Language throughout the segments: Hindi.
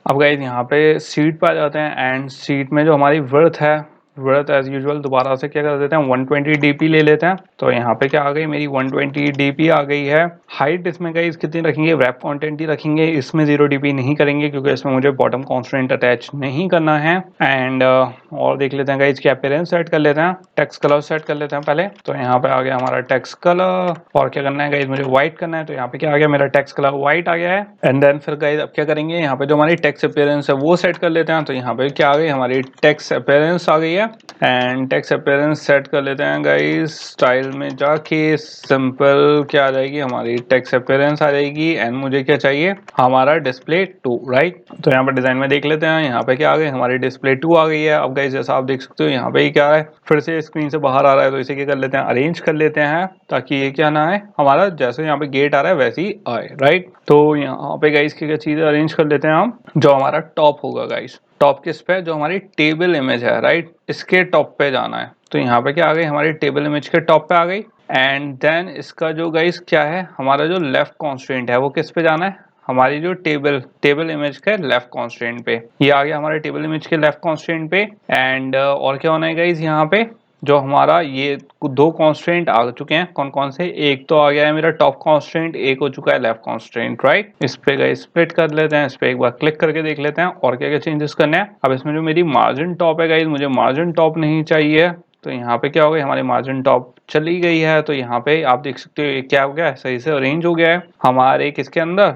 अब गाइस यहाँ पे सीट पे आ जाते हैं एंड सीट में जो हमारी विड्थ है, विड्थ एज यूजुअल दोबारा से क्या कर देते हैं 120 डीपी ले लेते हैं। तो यहाँ पे क्या आ गई मेरी 120 डीपी आ गई है। हाइट इसमें गाइस कितनी रखेंगे, रैप कंटेंट ही रखेंगे, इसमें 0 डीपी नहीं करेंगे क्योंकि इसमें मुझे बॉटम कॉन्स्टेंट अटैच नहीं करना है। एंड और देख लेते हैं गाइस कि अपीयरेंस सेट कर लेते हैं, टेक्स्ट कलर सेट कर लेते हैं पहले। तो यहाँ पे आ गया हमारा टेक्स्ट कलर और क्या करना है गाइस, मुझे व्हाइट करना है। तो यहाँ पे क्या आ गया, मेरा टेक्स्ट कलर व्हाइट आ गया है। एंड देन फिर गाइस अब क्या करेंगे, यहाँ पे जो हमारी टेक्स्ट अपीयरेंस है वो सेट कर लेते हैं। तो यहाँ पे क्या आ गई, हमारी टेक्स्ट अपीयरेंस आ गई है एंड टेक्स्ट अपीयरेंस सेट कर लेते हैं गाइस। स्टाइल में जाके सिंपल क्या आ जाएगी, हमारी टेक्स्ट अपीयरेंस आ जाएगी एंड मुझे क्या चाहिए, हमारा डिस्प्ले 2, राइट। तो यहाँ पर डिजाइन में देख लेते हैं, यहाँ पे क्या आ गई, हमारी डिस्प्ले 2 आ गई है। अब गाइस जैसा आप देख सकते हो यहाँ पे ही क्या है, फिर से स्क्रीन से बाहर आ रहा है। तो इसे क्या कर लेते हैं, अरेंज कर लेते हैं ताकि ये क्या ना है, हमारा जैसे यहाँ पे गेट आ रहा है वैसे ही आए, राइट। तो यहाँ पे गाइस क्या चीजें अरेंज कर लेते हैं हम, जो हमारा टॉप होगा गाइस, टॉप किस पे, जो हमारी टेबल इमेज है, राइट, इसके टॉप पे जाना है। तो यहाँ पे क्या आ गई, हमारी टेबल इमेज के टॉप पे आ गई। एंड देन इसका जो गाइस क्या है, हमारा जो लेफ्ट कॉन्स्ट्रेंट है वो किस पे जाना है, हमारी जो टेबल इमेज के लेफ्ट कॉन्स्ट्रेंट पे। ये आ गया हमारे टेबल इमेज के लेफ्ट कॉन्स्ट्रेंट पे। एंड और क्या होना है गाइस, यहाँ पे जो हमारा ये 2 कॉन्स्ट्रेंट आ चुके हैं, कौन कौन से, एक तो आ गया है मेरा टॉप कॉन्स्ट्रेंट, एक हो चुका है लेफ्ट कॉन्स्ट्रेंट, राइट। इस पे गाइस स्प्लिट कर लेते हैं, इस पे एक बार क्लिक करके देख लेते हैं और क्या क्या चेंजेस करने हैं। अब इसमें जो मेरी मार्जिन टॉप है गाइस, मुझे मार्जिन टॉप नहीं चाहिए। तो यहाँ पे क्या हो गया, हमारी मार्जिन टॉप चली गई है। तो यहाँ पे आप देख सकते हो ये क्या हो गया है, सही से अरेंज हो गया है हमारे किसके अंदर,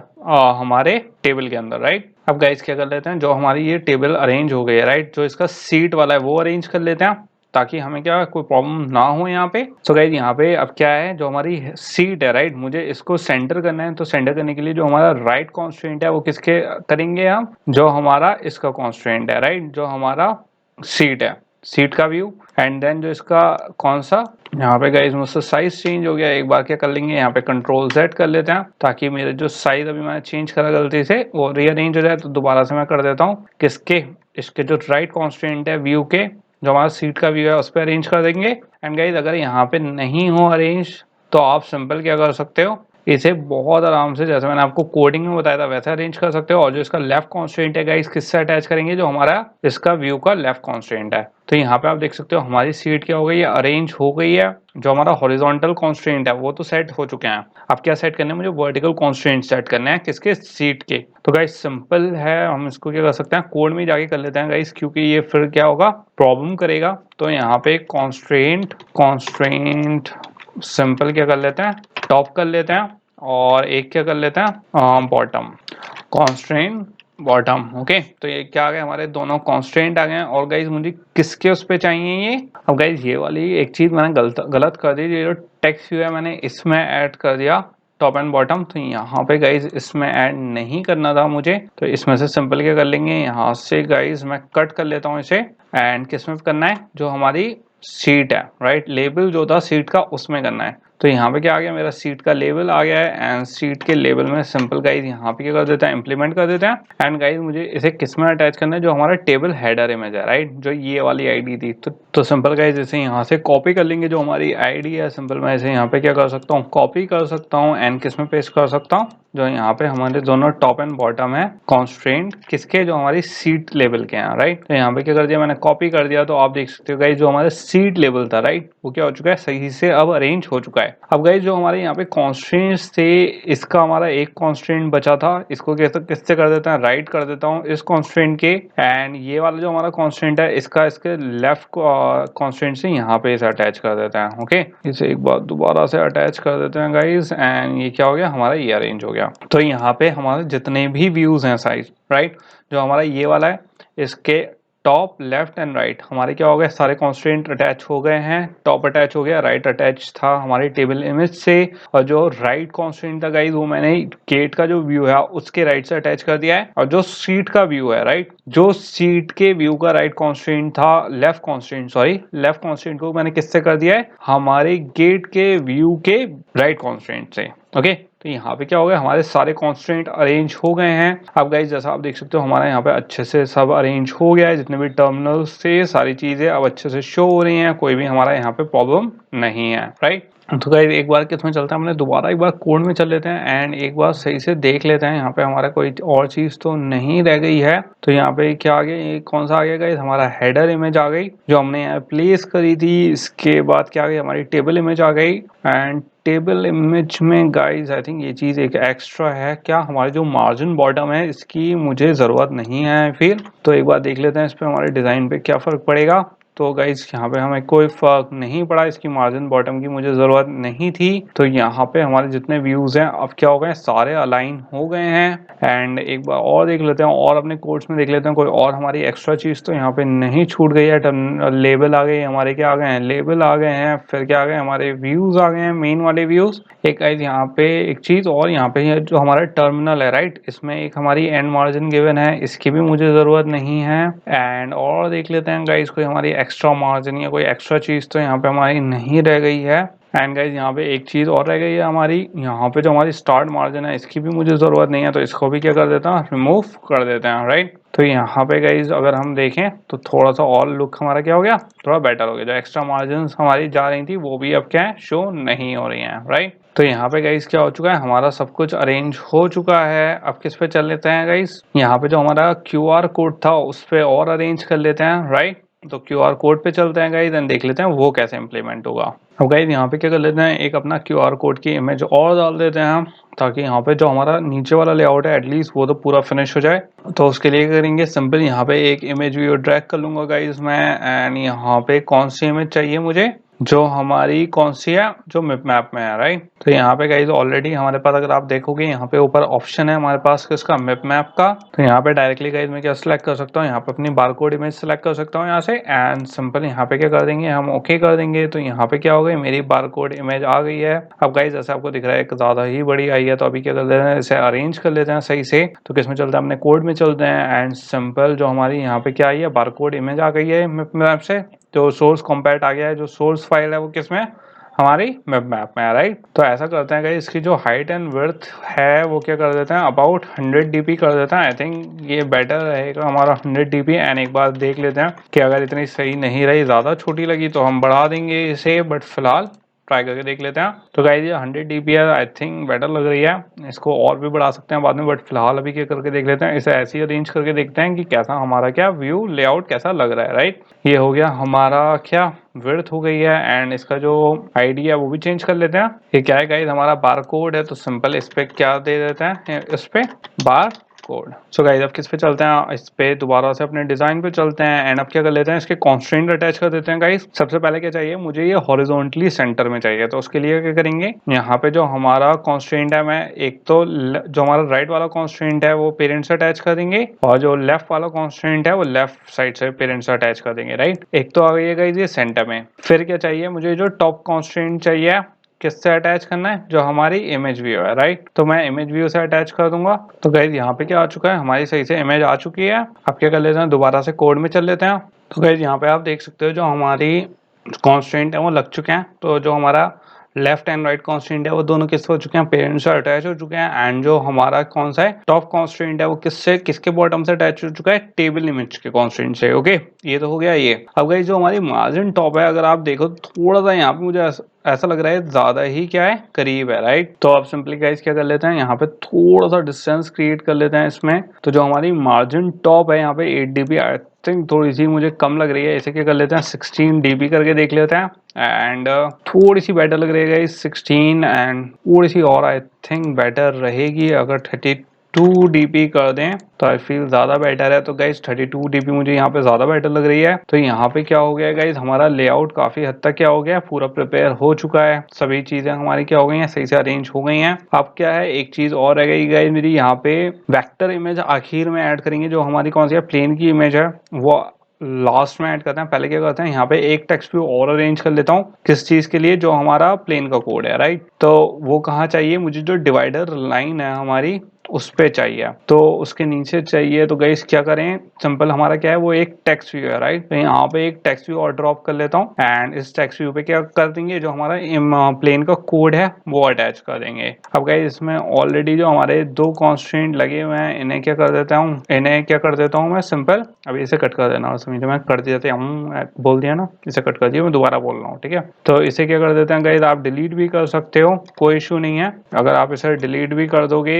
हमारे टेबल के अंदर, राइट। अब गाइस क्या कर लेते हैं, जो हमारी ये टेबल अरेंज हो गई है, राइट, जो इसका सीट वाला है वो अरेंज कर लेते हैं ताकि हमें क्या कोई प्रॉब्लम ना हो यहाँ पे। तो गाइस यहाँ पे अब क्या है, जो हमारी सीट है, राइट, मुझे इसको सेंटर करना है। तो सेंटर करने के लिए जो हमारा राइट कॉन्स्ट्रेंट है वो किसके करेंगे हम, जो हमारा इसका कॉन्स्ट्रेंट है, राइट, जो हमारा सीट है, सीट का व्यू। एंड देन जो इसका कौन सा, यहाँ पे गाइस मुझसे साइज चेंज हो गया, एक बार क्या कर लेंगे, यहाँ पे कंट्रोल Z कर लेते हैं ताकि मेरे जो साइज अभी मैंने चेंज करा गलती से वो रीअरेंज हो जाए। तो दोबारा से मैं कर देता हूँ, किसके, इसके जो राइट कॉन्स्टेंट है व्यू के, जो हमारा सीट का व्यू है उस पर अरेंज कर देंगे। एंड गाइस अगर यहाँ पे नहीं हो अरेंज तो आप सिंपल क्या कर सकते हो, इसे बहुत आराम से जैसे मैंने आपको कोडिंग में बताया था वैसे अरेंज कर सकते हो। और जो इसका लेफ्ट कॉन्स्टेंट है गाइस, किससे अटैच करेंगे, जो हमारा इसका व्यू का लेफ्ट कॉन्स्टेंट है। तो यहाँ पे आप देख सकते हो हमारी सीट क्या हो गई है, अरेंज हो गई है। जो हमारा हॉरिजॉन्टल कॉन्स्टेंट है वो तो सेट हो चुके हैं, अब क्या सेट करने हैं, मुझे वर्टिकल कॉन्स्टेंट सेट करने हैं, किसके, सीट के। तो गाइस सिंपल है, हम इसको क्या कर सकते हैं, कोड में जाके कर लेते हैं गाइस, क्योंकि ये फिर क्या होगा, प्रॉब्लम करेगा। तो यहाँ पे कॉन्स्टेंट सिंपल क्या कर लेते हैं, टॉप कर लेते हैं और एक क्या कर लेते हैं, बॉटम, कॉन्स्ट्रेंट बॉटम। ओके, तो ये क्या आ गए, हमारे दोनों कॉन्स्ट्रेंट आ गए। और गाइज मुझे किसके उस पे चाहिए ये, अब गाइज ये वाली एक चीज मैंने गलत कर दी, ये जो टेक्स्ट व्यू है मैंने इसमें ऐड कर दिया टॉप एंड बॉटम। तो यहाँ पे गाइज इसमें ऐड नहीं करना था मुझे, तो इसमें से सिंपल क्या कर लेंगे, यहाँ से गाइज मैं कट कर लेता हूँ इसे। एंड किसमें करना है, जो हमारी सीट है, राइट, लेबल जो था सीट का उसमें करना है। तो यहाँ पे क्या आ गया, मेरा सीट का लेबल आ गया है। एंड सीट के लेबल में सिंपल गाइज यहाँ पे क्या कर देते हैं, इंप्लीमेंट कर देते हैं। एंड गाइज मुझे इसे किस में अटैच करना है, जो हमारा टेबल हेडर इमेज है, राइट, जो ये वाली आईडी थी। तो सिंपल गाइज इसे यहाँ से कॉपी कर लेंगे, जो हमारी आईडी है, सिंपल मैं इसे यहाँ पे क्या कर सकता हूँ, कॉपी कर सकता हूँ। एंड किस में पेस्ट कर सकता हूँ, जो यहाँ पे हमारे दोनों टॉप एंड बॉटम है कॉन्स्ट्रेंट किसके, जो हमारी सीट लेवल के हैं, राइट। तो यहाँ पे क्या कर दिया, मैंने कॉपी कर दिया। तो आप देख सकते हो गाइज जो हमारा सीट लेवल था, राइट, वो क्या हो चुका है, सही से अब अरेंज हो चुका है। अब गाइज जो हमारे यहाँ पे कॉन्स्ट्रेंट्स थे, इसका हमारा एक कॉन्स्ट्रेंट बचा था, इसको किससे कर देते हैं, राइट कर देता हूँ इस कॉन्स्ट्रेंट के। एंड ये वाला जो हमारा कॉन्स्ट्रेंट है इसका इसके लेफ्ट कॉन्स्ट्रेंट से यहाँ पे इसे अटैच कर देते हैं। ओके, इसे एक बार दोबारा से अटैच कर देते हैं गाइज। एंड ये क्या हो गया, हमारा ये अरेंज हो गया। तो यहाँ पे हमारे जितने भी व्यूज हैं साइज, राइट, जो हमारा ये वाला है, इसके टॉप, लेफ्ट एंड राइट हमारे क्या हो गए, सारे कॉन्स्टेंट अटैच हो गए हैं। टॉप अटैच हो गया, राइट अटैच था हमारी टेबल इमेज से। और जो राइट कॉन्स्टेंट था गाइज वो मैंने गेट का जो व्यू है उसके राइट से अटैच कर दिया है। और जो सीट का व्यू है, राइट, जो सीट के व्यू का राइट कॉन्स्टेंट था, लेफ्ट कॉन्स्टेंट को मैंने किससे कर दिया है, हमारे गेट के व्यू के राइट कॉन्स्टेंट से। ओके, तो यहाँ पे क्या हो गया, हमारे सारे कॉन्स्टेंट अरेंज हो गए हैं। अब गाइज जैसा आप देख सकते हो हमारा यहाँ पे अच्छे से सब अरेंज हो गया है, जितने भी टर्मिनल्स थे सारी चीजें अब अच्छे से शो हो रही हैं, कोई भी हमारा यहाँ पे प्रॉब्लम नहीं है, राइट। तो गाइस एक बार किसमें चलते हैं, हमने दोबारा एक बार कोड में चल लेते हैं एंड एक बार सही से देख लेते हैं यहाँ पे हमारा कोई और चीज़ तो नहीं रह गई है। तो यहाँ पे क्या आ गया, ये कौन सा आ गया गाइस, हमारा हेडर इमेज आ गई जो हमने यहाँ प्लेस करी थी। इसके बाद क्या आ गई, हमारी टेबल इमेज आ गई एंड टेबल इमेज में गाइस आई थिंक ये चीज़ एक एक्स्ट्रा है, क्या हमारे जो मार्जिन बॉटम है इसकी मुझे ज़रूरत नहीं है फिर। तो एक बार देख लेते हैं इस पर हमारे डिज़ाइन पे क्या फ़र्क पड़ेगा। तो गाइस यहाँ पे हमें कोई फर्क नहीं पड़ा, इसकी मार्जिन बॉटम की मुझे ज़रूरत नहीं थी। तो यहाँ पे हमारे जितने व्यूज़ हैं अब क्या हो गए, सारे अलाइन हो गए हैं। एंड एक बार और देख लेते हैं और अपने कोड्स में देख लेते हैं कोई और हमारी एक्स्ट्रा चीज़ तो यहाँ पे नहीं छूट गई है। लेबल आ गए हमारे, क्या आ गए हैं, लेबल आ गए हैं, फिर क्या आ गए हमारे व्यूज़ आ गए हैं, मेन वाले व्यूज़। एक गाइस यहाँ पे एक चीज़ और, यहाँ पे जो हमारा टर्मिनल है राइट, इसमें एक हमारी एंड मार्जिन गिवन है, इसकी भी मुझे ज़रूरत नहीं है। एंड और देख लेते हैं गाइस कोई हमारी एक्स्ट्रा मार्जिन या कोई एक्स्ट्रा चीज़ तो यहाँ पे हमारी नहीं रह गई है। एंड गाइस यहाँ पे एक चीज़ और रह गई है हमारी, यहाँ पे जो हमारी स्टार्ट मार्जिन है इसकी भी मुझे ज़रूरत नहीं है, तो इसको भी क्या कर देता हूँ, रिमूव कर देते हैं राइट। तो यहाँ पे गाइस अगर हम देखें तो थोड़ा सा और लुक हमारा क्या हो गया, थोड़ा बेटर हो गया। जो एक्स्ट्रा मार्जिन हमारी जा रही थी वो भी अब क्या है, शो नहीं हो रही हैं राइट। तो यहाँ पे गाइस क्या हो चुका है, हमारा सब कुछ अरेंज हो चुका है। अब किस पे चल लेते हैं गाइस, यहाँ पे जो हमारा QR कोड था उस पे और अरेंज कर लेते हैं राइट। तो QR कोड पे चलते हैं गाइस एंड देख लेते हैं वो कैसे इम्प्लीमेंट होगा। अब गाइस यहाँ पे क्या कर लेते हैं, एक अपना QR कोड की इमेज और डाल देते हैं ताकि यहाँ पे जो हमारा नीचे वाला लेआउट है एटलीस्ट वो तो पूरा फिनिश हो जाए। तो उसके लिए करेंगे सिंपल, यहाँ पे एक इमेज व्यू ड्रैग कर लूंगा गाइस मैं एंड यहाँ पे कौन सी इमेज चाहिए मुझे, जो हमारी कौन सी है, जो मैप में है राइट। तो यहाँ पे गाइस ऑलरेडी हमारे पास अगर आप देखोगे यहाँ पे ऊपर ऑप्शन है हमारे पास किसका, मैप का। तो यहाँ पे डायरेक्टली गाइस मैं क्या सिलेक्ट कर सकता हूँ, यहाँ पे अपनी बारकोड इमेज सेलेक्ट कर सकता हूँ यहाँ से एंड सिंपल यहाँ पे क्या कर देंगे, हम ओके कर देंगे। तो यहाँ पे क्या हो गई, मेरी बारकोड इमेज आ गई है। अब गाइस जैसे आपको दिख रहा है एक ज़्यादा ही बड़ी आई है, तो अभी क्या कर लेते हैं, इसे अरेंज कर लेते हैं सही से। तो किस में चलते हैं, अपने कोड में चलते हैं एंड सिंपल जो हमारी यहाँ पे क्या आई है, बारकोड इमेज आ गई है मैप से। जो सोर्स कॉम्पैट आ गया है, जो सोर्स फाइल है वो किसमें, हमारी मैप में है राइट। तो ऐसा करते हैं गाइस, इसकी जो हाइट एंड विड्थ है वो क्या कर देते हैं, अबाउट 100 dp कर देते हैं। आई थिंक ये बेटर रहेगा हमारा 100 dp। एंड एक बार देख लेते हैं कि अगर इतनी सही नहीं रही, ज़्यादा छोटी लगी तो हम बढ़ा देंगे इसे, बट फिलहाल ट्राई करके देख लेते हैं। तो गाइस ये 100 dp है, आई थिंक बेटर लग रही है, इसको और भी बढ़ा सकते हैं बाद में, बट फिलहाल अभी क्या करके देख लेते हैं, इसे ऐसे ही अरेंज करके देखते हैं कि कैसा हमारा क्या व्यू लेआउट कैसा लग रहा है राइट। ये हो गया हमारा क्या, विड्थ हो गई है एंड इसका जो आईडी है वो भी चेंज कर लेते हैं। ये क्या है गाइस, हमारा बार कोड है, तो सिंपल इस पे क्या दे देते हैं, इस पे बार कोड। सो गाइस अब किस पे चलते हैं, इस पे दोबारा से अपने डिजाइन पे चलते हैं एंड अब क्या कर लेते हैं, इसके कॉन्स्ट्रेंट अटैच कर देते हैं गाइस। सबसे पहले क्या चाहिए मुझे, ये हॉरिजॉन्टली सेंटर में चाहिए। तो उसके लिए क्या करेंगे, यहाँ पे जो हमारा कॉन्स्ट्रेंट है, मैं एक तो जो हमारा राइट वाला कॉन्स्ट्रेंट है वो पेरेंट से अटैच कर देंगे और जो लेफ्ट वाला कॉन्स्ट्रेंट है वो लेफ्ट साइड से पेरेंट से अटैच कर देंगे राइट। एक तो आ गई है गाइस ये सेंटर में। फिर क्या चाहिए मुझे, जो टॉप कॉन्स्ट्रेंट चाहिए, किससे अटैच करना है, जो हमारी इमेज व्यू है राइट। तो मैं इमेज व्यू से अटैच कर दूंगा। तो गाइस यहाँ पे क्या आ चुका है, हमारी सही से इमेज आ चुकी है। अब क्या कर लेते हैं, दोबारा से कोड में चल लेते हैं। तो गाइस यहाँ पे आप देख सकते हो जो हमारी कॉन्स्टेंट है वो लग चुके हैं। तो जो हमारा लेफ्ट एंड राइट कॉन्स्टेंट है वो दोनों किससे हो चुके हैं, पेरेंट से अटैच हो चुके हैं। एंड जो हमारा कौन सा है टॉप कॉन्स्टेंट है वो किससे, किसके बॉटम से अटैच हो चुका है, टेबल इमेज के कॉन्स्टेंट से। ओके ये तो हो गया ये। अब गाइस जो हमारी मार्जिन टॉप है, अगर आप देखो थोड़ा सा यहाँ पे मुझे ऐसा लग रहा है ज्यादा ही क्या है, करीब है राइट। तो अब सिंपली गाइस क्या कर लेते हैं, यहाँ पे थोड़ा सा डिस्टेंस क्रिएट कर लेते हैं इसमें। तो जो हमारी मार्जिन टॉप है यहाँ पे 8 dp आई थिंक थोड़ी सी मुझे कम लग रही है, इसे क्या कर लेते हैं 16 dp करके देख लेते हैं। एंड थोड़ी सी बेटर लग रही है गाइस 16 एंड थोड़ी सी और आई थिंक बेटर रहेगी अगर 32 dp कर दें तो आई फील ज़्यादा बेटर है। तो गाइस 32 dp मुझे यहाँ पे ज़्यादा बेटर लग रही है। तो यहाँ पे क्या हो गया गाइस, हमारा लेआउट काफ़ी हद तक क्या हो गया, पूरा प्रिपेयर हो चुका है। सभी चीज़ें हमारी क्या हो गई हैं, सही से अरेंज हो गई हैं। अब क्या है, एक चीज़ और रह गई गाइस मेरी, यहाँ पे वेक्टर इमेज आखिर में ऐड करेंगे। जो हमारी कौन सी है, प्लेन की इमेज है वो लास्ट में ऐड करते हैं। पहले क्या करते हैं, यहाँ पे एक टेक्स्ट व्यू और अरेंज कर लेता हूँ, किस चीज के लिए, जो हमारा प्लेन का कोड है राइट। तो वो कहाँ चाहिए मुझे, जो डिवाइडर लाइन है हमारी उस पे चाहिए, तो उसके नीचे चाहिए। तो गाइस क्या करें, सिंपल हमारा क्या है, वो एक टेक्स्ट व्यू है राइट। तो यहाँ पे एक टेक्स्ट व्यू और ड्रॉप कर लेता हूँ एंड इस टेक्स्ट व्यू पे क्या कर देंगे, जो हमारा प्लेन का कोड है वो अटैच कर देंगे। अब गाइस इसमें ऑलरेडी जो हमारे दो कॉन्स्टेंट लगे हुए हैं, इन्हें क्या कर देता हूँ मैं सिंपल, अभी इसे कट कर देना, समझे, मैं कर देते हूँ, बोल दिया ना, इसे कट कर दिया, मैं दोबारा बोल रहा हूँ, ठीक है। तो इसे क्या कर देते हैं गाइस, आप डिलीट भी कर सकते हो, कोई इशू नहीं है अगर आप इसे डिलीट भी कर दोगे।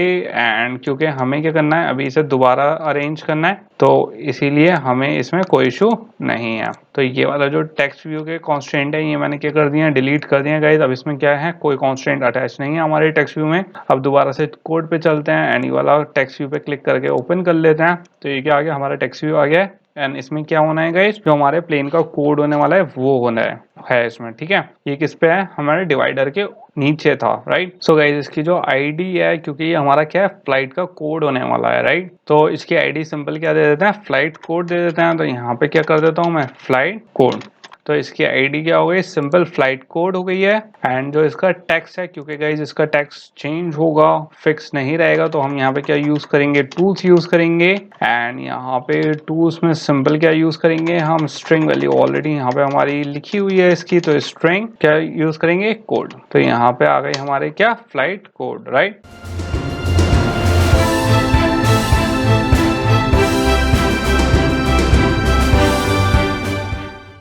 एंड क्योंकि हमें क्या करना है, अभी इसे दोबारा अरेंज करना है, तो इसीलिए हमें इसमें कोई इशू नहीं है। तो ये वाला जो टेक्स्ट व्यू के कॉन्स्टेंट है, ये मैंने क्या कर दिया, डिलीट कर दिया गाइस। अब इसमें क्या है, कोई कॉन्स्टेंट अटैच नहीं है हमारे टेक्स्ट व्यू में। अब दोबारा से कोड पे चलते हैं एंड ये वाला टेक्स्ट व्यू पे क्लिक करके ओपन कर लेते हैं। तो ये क्या आ गया, हमारा टेक्स्ट व्यू आ गया एंड इसमें क्या होना है गाइस, जो हमारे प्लेन का कोड होने वाला है वो होना है इसमें, ठीक है। ये किस पे है, हमारे डिवाइडर के नीचे था राइट। सो गाइस इसकी जो आईडी है, क्योंकि ये हमारा क्या है, फ्लाइट का कोड होने वाला है राइट, तो इसकी आईडी सिंपल क्या दे देते हैं, फ्लाइट कोड दे देते हैं। तो यहाँ पे क्या कर देता हूँ मैं, फ्लाइट कोड। तो इसकी आईडी क्या हो गई, सिंपल फ्लाइट कोड हो गई है। एंड जो इसका टेक्स्ट है, क्योंकि गाइस इसका टेक्स्ट चेंज होगा, फिक्स नहीं रहेगा, तो हम यहाँ पे क्या यूज करेंगे, टूल्स यूज करेंगे। एंड यहाँ पे टूल्स में सिंपल क्या यूज करेंगे, हम स्ट्रिंग वैल्यू ऑलरेडी यहाँ पे हमारी लिखी हुई है इसकी, तो स्ट्रिंग क्या यूज करेंगे, कोड। तो यहाँ पे आ गई हमारे क्या, फ्लाइट कोड राइट।